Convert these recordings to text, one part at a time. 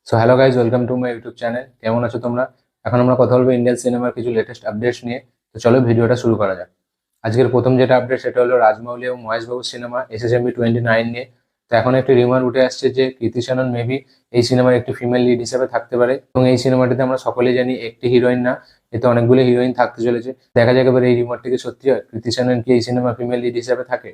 So hello guys, welcome to my YouTube channel. কেমন আছো তোমরা? এখন আমরা কথা বলবো ইন্ডিয়ান সিনেমার কিছু লেটেস্ট আপডেটস নিয়ে। তো চলো ভিডিওটা শুরু করা যাক। আজকের প্রথম যেটা আপডেট সেটা হলো রাজমৌলি এবং মহেশ বাবুর সিনেমা SSMB 29 নিয়ে। তো এখন একটি রিমার উঠে আসছে যে কৃতি শ্যানন মেবি এই সিনেমার একটি ফিমেল লিড হিসেবে থাকতে পারে, এবং এই সিনেমাটিতে আমরা সকলেই জানি একটি হিরোইন না, এতে অনেকগুলো হিরোইন থাকতে চলেছে। দেখা যাক এবার এই রিমারটি কি সত্যি হয়, কৃতি শ্যানন কি এই সিনেমা ফিমেল লিড হিসেবে থাকে।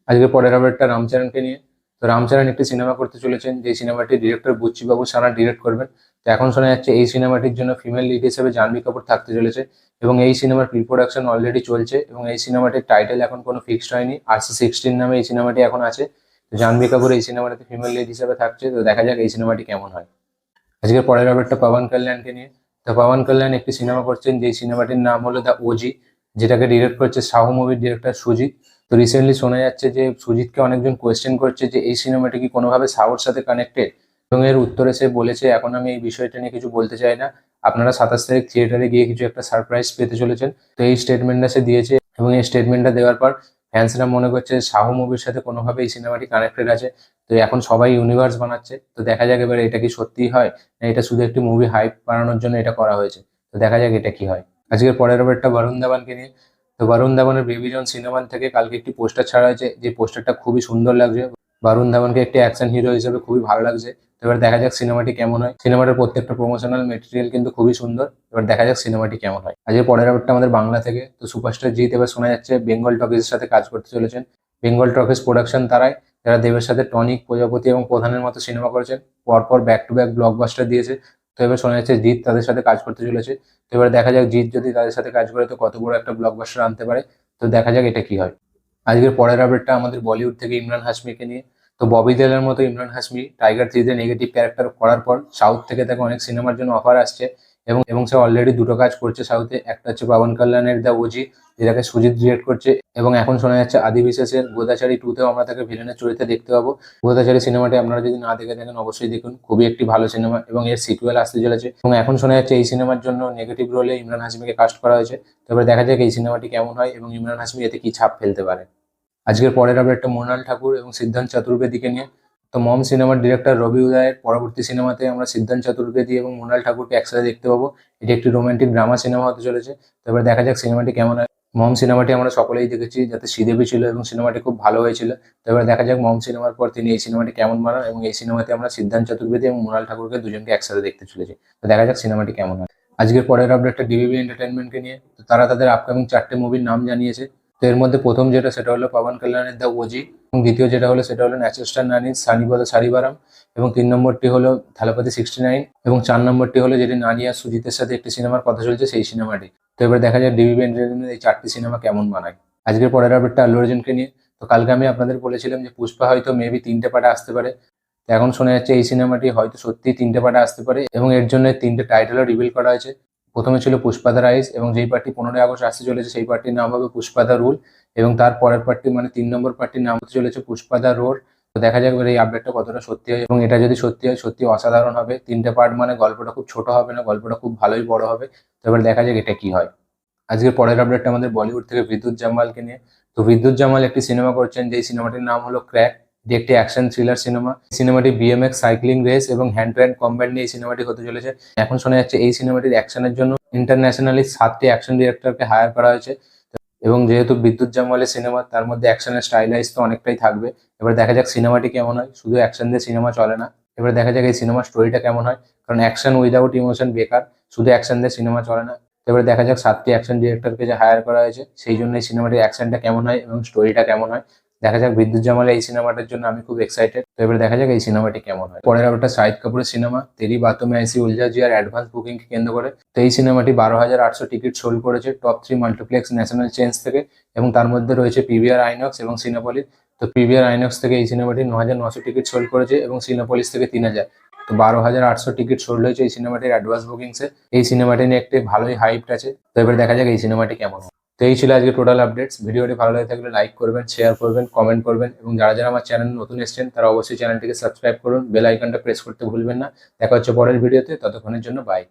আজকে পরের আপডেটটা রামচরণকে নিয়ে। তো রামচরণ একটি সিনেমা করতে চলেছেন, যে সিনেমাটি ডিরেক্টর বুচ্চি বাবু সানা ডিরেক্ট করবেন। তো এখন শোনা যাচ্ছে এই সিনেমাটির জন্য ফিমেল লিড হিসেবে জাহ্নবী কাপুর থাকতে চলেছে, এবং এই সিনেমার প্রি প্রোডাকশন অলরেডি চলছে, এবং এই সিনেমাটির টাইটেল এখন কোনো ফিক্সড হয়নি। RC16 নামে এই সিনেমাটি এখন আছে। তো জাহ্নবী কাপুর এই সিনেমাটিতে ফিমেল লিড হিসেবে থাকছে। তো দেখা যাক এই সিনেমাটি কেমন হয়। আজকের পরের আপডেটটা পবন কল্যাণকে নিয়ে। তো পবন কল্যাণ একটি সিনেমা করছেন, যে সিনেমাটির নাম হলো দ্য ওজি, যেটাকে ডিরেক্ট করছে সাহু মুভির ডিরেক্টর সুজিত। তো রিসেন্টলি শোনা যাচ্ছে যে সুজিতকে অনেকজন কোয়েশ্চেন করছে যে এই সিনেমাটি কি কোনোভাবে সাউথ সাথে কানেক্টেড, এবং এর উত্তরে সে বলেছে এখন আমি এই বিষয়টা নিয়ে কিছু বলতে চাই না, আপনারা 27 তারিখ থিয়েটারে গিয়ে কিছু একটা সারপ্রাইজ পেতে চলেছেন। তো এই স্টেটমেন্টটা সে দিয়েছে, এবং এই স্টেটমেন্টটা দেওয়ার পর ফ্যান্সরা মনে করছে সাহু মুভির সাথে কোনোভাবে এই সিনেমাটি কানেক্টেড আছে। তো এখন সবাই ইউনিভার্স বানাচ্ছে। তো দেখা যাক এবার এটা কি সত্যি হয়, না এটা শুধু একটি মুভি হাইপ বানানোর জন্য এটা করা হয়েছে। তো দেখা যাক এটা কি হয়। আজকের পরের আপডেটটা বরুণ ধাবানকে নিয়ে। তো বরুণ ধাবানের বেবি জন সিনেমা থেকে কালকে একটি পোস্টার ছাড়া হয়েছে, যে পোস্টারটা খুবই সুন্দর লাগছে। বরুণ ধাবানকে একটি অ্যাকশন হিরো হিসেবে খুবই ভালো লাগছে। তো এবার দেখা যাক সিনেমাটি কেমন হয়। সিনেমাটার প্রত্যেকটা প্রমোশনাল মেটেরিয়াল কিন্তু খুবই সুন্দর। এবার দেখা যাক সিনেমাটি কেমন হয়। আজকের পরের আপডেটটা আমাদের বাংলা থেকে। তো সুপারস্টার জিৎ এবার শোনা যাচ্ছে বেঙ্গল টকিজের সাথে কাজ করতে চলেছেন। বেঙ্গল টকিজ প্রোডাকশন তারাই, যারা দেবের সাথে টনিক, প্রজাপতি এবং প্রধানের মতো সিনেমা করেছেন, পরপর ব্যাক টু ব্যাক ব্লকবাস্টার দিয়েছে। তো এবার শোনা যাচ্ছে জিৎ তাদের সাথে কাজ করতে চলেছে। তো এবার দেখা যাক জিৎ যদি তাদের সাথে কাজ করে তো কত বড় একটা ব্লকবাস্টার আনতে পারে। তো দেখা যাক এটা কি হয়। আজকের পরের আপডেটটা আমাদের বলিউড থেকে ইমরান হাশমিকে নিয়ে। তো ববি দেওলের মতো ইমরান হাশমি টাইগার 3-তে নেগেটিভ ক্যারেক্টার করার পর সাউথ থেকে তাকে অনেক সিনেমার জন্য অফার আসছে, এবং এবং সে অলরেডি দুটো কাজ করছে সাউথে। একটা হচ্ছে পবন কল্যাণের দ্য ওজি, যেটাকে সুজিত ডিরেক্ট করছে, এবং এখন শোনা যাচ্ছে আদি বিশেষের গোদাচারী 2-তেও আমরা তাকে ভিলেনের চরিত্রে দেখতে পাবো। গোদাচারী সিনেমাটি আপনারা যদি না দেখে থাকেন অবশ্যই দেখুন, খুবই একটি ভালো সিনেমা, এবং এর সিকুয়েল আসতে চলেছে। এবং এখন শোনা যাচ্ছে এই সিনেমার জন্য নেগেটিভ রোলে ইমরান হাশমিকে কাস্ট করা হয়েছে। তবে দেখা যাক এই সিনেমাটি কেমন হয়, এবং ইমরান হাশমি এতে কি ছাপ ফেলতে পারে। আজকের পরের আপডেটটা মৃণাল ঠাকুর এবং সিদ্ধান্ত চতুর্বেদীকে নিয়ে। তো মম সিনেমার ডিরেক্টর রবি উদয়ের পরবর্তী সিনেমাতে আমরা সিদ্ধান্ত চতুর্বেদী এবং মৃণাল ঠাকুরকে একসাথে দেখতে পাবো। এটি একটি রোমান্টিক ড্রামা সিনেমা হতে চলেছে। তো এবার দেখা যাক সিনেমাটি কেমন হয়। মম সিনেমাটি আমরা সকলেই দেখেছি, যাতে শ্রীদেবী ছিল, এবং সিনেমাটি খুব ভালো হয়েছিল। তো এবার দেখা যাক মম সিনেমার পর তিনি এই সিনেমাটি কেমন বানান, এবং এই সিনেমাতে আমরা সিদ্ধান্ত চতুর্বেদী এবং মৃণাল ঠাকুরকে দুজনকে একসাথে দেখতে চলেছি। তো দেখা যাক সিনেমাটি কেমন হয়। আজকের পরের আপডেটটা ডিভিভি এন্টারটেনমেন্টকে নিয়ে। তো তারা তাদের আপকামিং 4টে মুভির নাম জানিয়েছে। তো এর মধ্যে প্রথম যেটা সেটা হলো পবন কল্যাণের দ্য ওজি, এবং দ্বিতীয় যেটা হলো সেটা হলো ন্যাচেস্টার নানির সানিবদ সারিবারাম, এবং 3 নম্বরটি হলো থালাপতি 69, এবং 4 নম্বরটি হলো যেটি নানি আর সুজিতের সাথে একটি সিনেমার কথা চলছে সেই সিনেমাটি। তো এবার দেখা যায় ডিভিভি এন্টারটেনমেন্ট এই 4টি সিনেমা কেমন বানায়। আজকের পরের আপডেটটা আল্লু অর্জুনকে নিয়ে। তো কালকে আমি আপনাদের বলেছিলাম যে পুষ্পা হয়তো মেবি 3টে পার্টে আসতে পারে। তো এখন শোনা যাচ্ছে এই সিনেমাটি হয়তো সত্যি 3টে পার্টে আসতে পারে, এবং এর জন্য 3টে টাইটেলও রিভিল করা হয়েছে। প্রথমে ছিল পুষ্পা দ্য রাইজ, এবং যেই পার্টি 15ই আগস্ট আসতে চলেছে সেই পার্টির নাম হবে পুষ্পা দ্য রুল, এবং তার পরের পার্টি মানে 3 নম্বর পার্টির নাম হতে চলেছে পুষ্পা দ্য রোড। তো দেখা যাক এবার এই আপডেটটা কতটা সত্যি হয়, এবং এটা যদি সত্যি হয় সত্যি অসাধারণ হবে। 3টে পার্ট মানে গল্পটা খুব ছোট হবে না, গল্পটা খুব ভালোই বড় হবে। তো এবার দেখা যাক এটা কি হয়। আজকের পরের আপডেটটা আমাদের বলিউড থেকে বিদ্যুৎ জাম্বালকে নিয়ে। তো বিদ্যুৎ জাম্বাল একটি সিনেমা করছেন, যেই সিনেমাটির নাম হলো ক্র্যাক। এটি একটি অ্যাকশন থ্রিলার সিনেমা। সিনেমাটি BMX সাইক্লিং রেস এবং হ্যান্ড টু হ্যান্ড কম্ব্যাট নিয়ে এই সিনেমাটি হতে চলেছে। এখন শোনা যাচ্ছে এই সিনেমাটির অ্যাকশনের জন্য ইন্টারন্যাশনালি 7টি অ্যাকশন ডিরেক্টরকে হায়ার করা হয়েছে, এবং যেহেতু বিদ্যুৎ জাম্বালের সিনেমা তার মধ্যে অ্যাকশনের স্টাইলাইজ তো অনেকটাই থাকবে। এবার দেখা যাক সিনেমাটি কেমন হয়। শুধু অ্যাকশন দিয়ে সিনেমা চলে না, এবার দেখা যাক এই সিনেমার স্টোরিটা কেমন হয়, কারণ অ্যাকশন উইদাউট ইমোশন বেকার, শুধু অ্যাকশন দিয়ে সিনেমা চলে না। তো এবার দেখা যাক 7টি অ্যাকশন ডিরেক্টরকে যে হায়ার করা হয়েছে সেই জন্য এই সিনেমাটির অ্যাকশনটা কেমন হয় এবং স্টোরিটা কেমন হয়। দেখা যাক বিদ্যুৎ জামালের এই সিনেমাটার জন্য আমি খুব এক্সাইটেড। তো এবার দেখা যাক এই সিনেমাটি কেমন হয়। পরের আবার শাহিদ কাপুরের সিনেমা তেরি বাতোं में ऐसी उलझा जियाর অ্যাডভান্স বুকিং কে কেন্দ্র করে। তো এই সিনেমাটি 12,800 টিকিট সোল্ড করেছে টপ 3 মাল্টিপ্লেক্স ন্যাশনাল চেঞ্জ থেকে, এবং তার মধ্যে রয়েছে PVR আইনক্স এবং সিনেপলিস। তো PVR আইনক্স থেকে এই সিনেমাটি 9,900 টিকিট সোল্ড করেছে, এবং সিনেপলিস থেকে 3,000। তো 12,800 টিকিট সোল্ড হয়েছে এই সিনেমাটির অ্যাডভান্স বুকিংসে। এই সিনেমাটি নিয়ে একটি ভালোই হাইপড আছে। তো এবার দেখা যাক এই সিনেমাটি কেমন হয়। তো এই ছিল আজকে টোটাল আপডেটস। ভিডিওটি ভালো লাগে থাকলে লাইক করবেন, শেয়ার করবেন, কমেন্ট করবেন, এবং যারা যারা আমার চ্যানেল নতুন এসেছেন তারা অবশ্যই চ্যানেলটিকে সাবস্ক্রাইব করুন, বেল আইকনটা প্রেস করতে ভুলবেন না। দেখা হচ্ছে পরের ভিডিওতে, ততক্ষণের জন্য বাই।